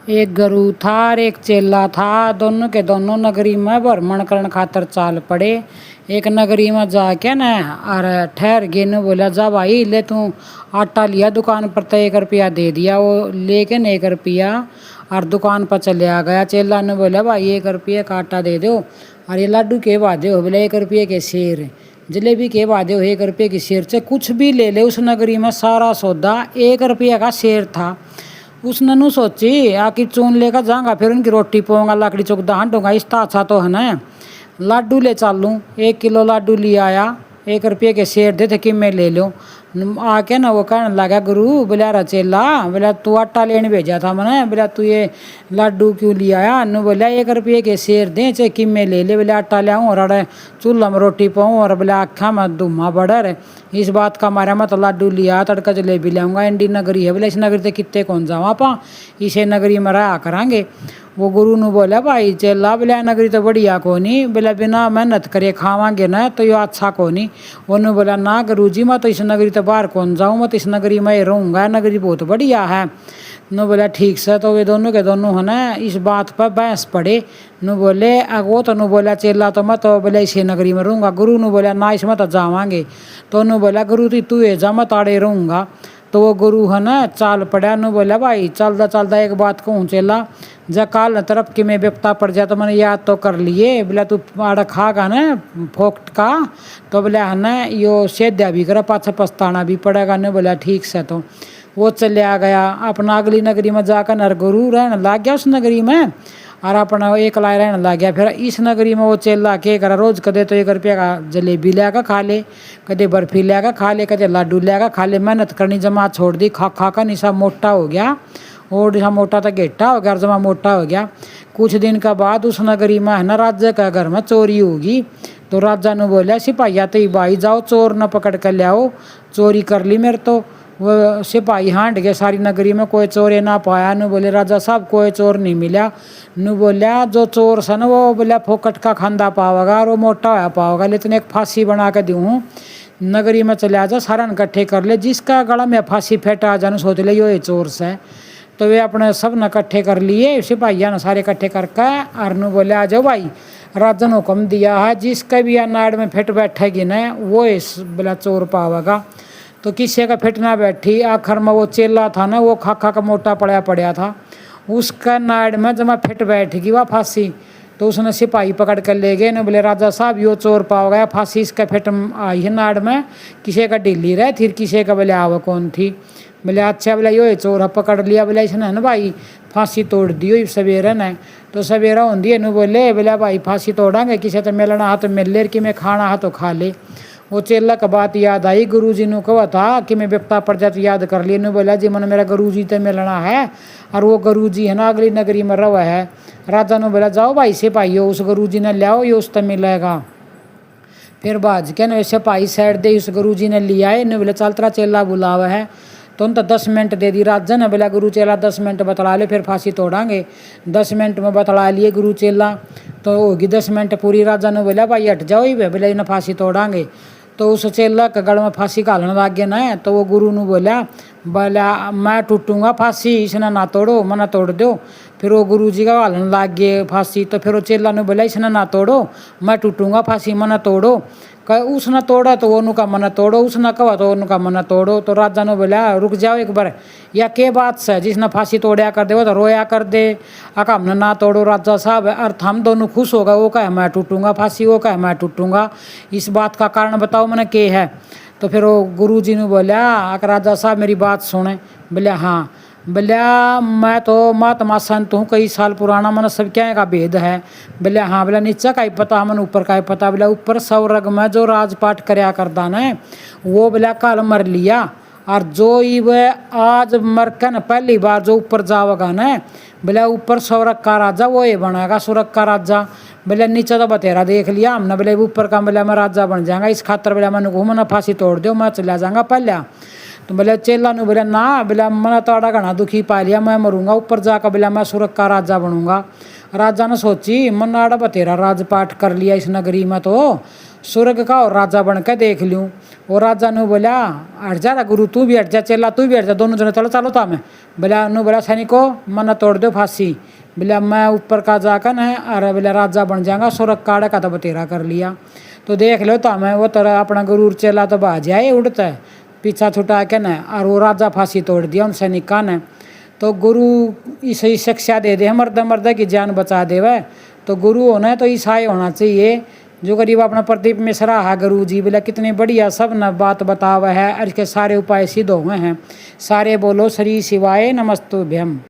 एक गुरु था और एक चेला था। दोनों के दोनों नगरी में भ्रमण करने खातर चाल पड़े। एक नगरी में जाके न और ठहर गए न बोला जा भाई ले तू आटा लिया दुकान पर तो 1 रुपया दे दिया। वो लेके 1 रुपया और दुकान पर चले आ गया। चेला ने बोला भाई 1 रुपये का आटा दे दो और ये लड्डू के वादे हो बोले 1 रुपये के शेर, जलेबी के वादे हो 1 रुपये की शेर से कुछ भी ले ले। उस नगरी में सारा सौदा 1 रुपये का शेर था। उसने नु सोची आखिर चून लेकर जाऊंगा फिर उनकी रोटी पाऊंगा लकड़ी चुकदा हांडूंगा इसका अच्छा तो है ना लाडू ले चालूँ। 1 किलो लाडू ले आया, 1 रुपये के शेर दे थे कि मैं ले लूँ। आके ना वो कहने लगा गुरु बोला रा चेला बोला तू आटा लेने भेजा था मैंने बोला तू ये लाडू क्यों ले आया। नु बोला 1 रुपये के शेर दे चाहे कि मैं ले ले बोले आटा ले आऊँ और अरे चूल्हा में रोटी पाऊँ और बोला आखा में धुआं बढ़ा रहे। इस बात का मारा मैं तो लाडू लिया तड़का जलेबी ले आऊँगा। इंडी नगरी है बोले इस नगरी से कितने कौन जाऊँ आप इसे नगरी में रहा करांगे। वो गुरु ने बोला भाई चेला बोले नगरी तो बढ़िया को नहीं बोला बिना मेहनत करे खावांगे ना तो ये अच्छा को नहीं। उन्होंने बोला ना गुरु जी मैं तो इस नगरी तो बाहर कौन जाऊँ मैं तो इस नगरी में ही रहूँगा नगरी बहुत बढ़िया है। नु बोला ठीक से तो वे दोनों के दोनों है ना इस बात पर बहस पड़े। नु बोले वो तो नु बोला चेला तो मैं तो बोले इसी नगरी में रहूँगा। गुरु ने बोला ना इसमें तो जावांगे। तो नु बोला गुरु तू ये जा मैं ताड़े रहूँगा। तो वो गुरु है ना चाल पड़ा। नु बोला भाई चलता चलता एक बात कहूँ चेला जा काल तरफ कि मैं बेपता पड़ जाए तो मैंने याद तो कर लिए बोला तू आड़ा खागा ना फोकट का तो बोला है ना यो सेद्या भी करे पाछा पछताना भी पड़ेगा। न बोला ठीक से तो वो चले आ गया अपना अगली नगरी में जाकर नर गुरु रहने लग गया उस नगरी में और अपना एकला रहने लग गया। फिर इस नगरी में वो चेला के करा रोज कदे तो 1 रुपये का जलेबी लेकर खा ले, कदे बर्फी लेकर खा ले, कदे लाडू लेकर खा ले। मेहनत करनी जमा छोड़ दी, खा खा कर निशा मोटा हो गया और जहाँ मोटा था गेटा हो गया और जमा मोटा हो गया। कुछ दिन का बाद उस नगरी में है ना राजा का घर में चोरी होगी। तो राजा ने बोला सिपाहिया तो भाई जाओ चोर न पकड़ कर ले आओ, चोरी कर ली मेरे तो। वो सिपाही हांड गए सारी नगरी में कोई चोर ना पाया। नु बोले राजा साहब कोई चोर नहीं मिला। नु बोला जो चोर सा ना वो बोला फोकट का खांदा पाओगा और वो मोटा होया पाओगा लेकिन एक फांसी बना के दूँ नगरी में चले आ जा सारा इकट्ठे कर ले जिसका गला में फांसी फेंटा आ जाने सोच ले यो चोर से। तो वे अपने सब न इकट्ठे कर लिए सिपाहिया ने सारे इकट्ठे करके और नु बोले आ जाओ भाई राजा ने हुक्म दिया है जिसका भी नाड़ में फिट बैठेगी ना वो इस बोला चोर पावेगा। तो किसी का फिट ना बैठी आखिर में वो चेला था ना वो खा खा का मोटा पड़ा था उसका नाड़ में जब फिट बैठेगी वह फांसी। तो उसने सिपाही पकड़ कर ले गए न बोले राजा साहब यो चोर पाओ गया फांसी इसका फिट आई है नाड़ में किसी का ढीली रहे फिर किसी का बोले आव कौन थी। बोले अच्छा बोला यो चोर पकड़ लिया बोला इसने है ना भाई फांसी तोड़ दियो सवेरे ने। तो सवेरा होंगी है बोले बोला भाई फांसी तोड़ांगे किसी तो मिलना हा तो मिल ले कि मैं खाना हा तो खा ले। वो चेला का बात याद आई गुरु जी ने कहा था कि मैं बेपता पड़ जाती याद कर लिए। बोला जी मन मेरा गुरु जी तो मिलना है और वो गुरु जी है ना अगली नगरी में रवा है। राजा ने बोला जाओ भाई सिपाही हो उस गुरु जी ने ले आओ ये उस तो मिलेगा। फिर बाज के ना सिपाही साइड दे उस गुरु जी ने लिया है। ने बोले चल तेरा चेला बुलावा है तो उन तो 10 मिनट दे दी राजा ने। बोला गुरु चेला 10 मिनट बतला ले फिर फांसी तोड़ांगे। 10 मिनट में बतला लिए गुरु चेला तो होगी 10 मिनट पूरी। राजा ने बोला भाई हट जाओ ही बोला इन्हें फांसी तोड़ांगे। तो उस चेला के गल में फांसी घालने लग गया ना। तो वो गुरु ने बोला मैं टूटूंगा फांसी इसने ना तोड़ो मना तोड़ दो। फिर वो गुरु जी का घालने लग गए फांसी। तो फिर वो चेला ने बोला इसने ना तोड़ो मैं टूटूंगा फांसी मना तोड़ो। उसने तोड़ा तो वो का मना तोड़ो उसने कहा तो उनका मना तोड़ो। तो राजा ने बोला रुक जाओ एक बार या के बात से जिसने फांसी तोड़या कर दे वो तो रोया कर दे आका हमने ना तोड़ो राजा साहब। अर्थ हम दोनों खुश हो गए वो कहे मैं टूटूंगा फांसी वो कहे मैं टूटूंगा इस बात का कारण बताओ मैंने के है। तो फिर वो गुरु जी ने बोला आका राजा साहब मेरी बात सुने। बोले हाँ। बोला मैं तो महात्मा संत हूँ कई साल पुराना मन सब क्या का भेद है। बोले हाँ। बोला नीचे का ही पता मन ऊपर का ही पता। बोला ऊपर सौरग में जो राजपाट करया करदा न वो बोला कल मर लिया और जो ही वह आज मर के न पहली बार जो ऊपर जावगा न बोला ऊपर सौरग का राजा वो ही बनेगा सुरग का राजा। बोले नीचे तो बतेरा देख लिया हमने। बोले ऊपर का बोला मैं राजा बन जाऊंगा इस खातर बोला मैंने घूमना फांसी तोड़ दो मैं चला जाऊंगा पहले। तो बोले चेला ने बोला ना बोला मैंने तो आड़ा घना दुखी पा लिया मैं मरूंगा ऊपर जाकर बोला मैं सुरग का राजा बनूंगा। राजा ने सोची मन आड़ा बतेरा राजपाट कर लिया इस नगरी में तो स्वर्ग का और राजा बन के देख लूँ। और राजा ने बोला हट जा रा गुरु, तू भी हट जा, चेला तू भी हट जा, दोनों जने चलो चलो था मैं। बोला नु बोला सैनिको मना तोड़ दो फांसी। बोला मैं ऊपर का जाकर न अरे बोला राजा बन जाऊंगा, स्वर्ग काड़ा का तो बतेरा कर लिया। तो देख लो तो मैं वो तरह अपना गुरूर चेला तो बाज आए उड़ता है पीछा छुटा के न, और वो राजा फांसी तोड़ दिया उन सैनिका ने। तो गुरु इसे शिक्षा दे दे मर्द मर्द की जान बचा दे वह। तो गुरु होना है तो ईसाई होना चाहिए। जो गरीब अपना प्रदीप मिश्रा है गुरु जी, बोला कितनी बढ़िया सब न बात बतावा है और इसके सारे उपाय सिद्ध हुए हैं। सारे बोलो श्री शिवाय नमस्तुभ्यम।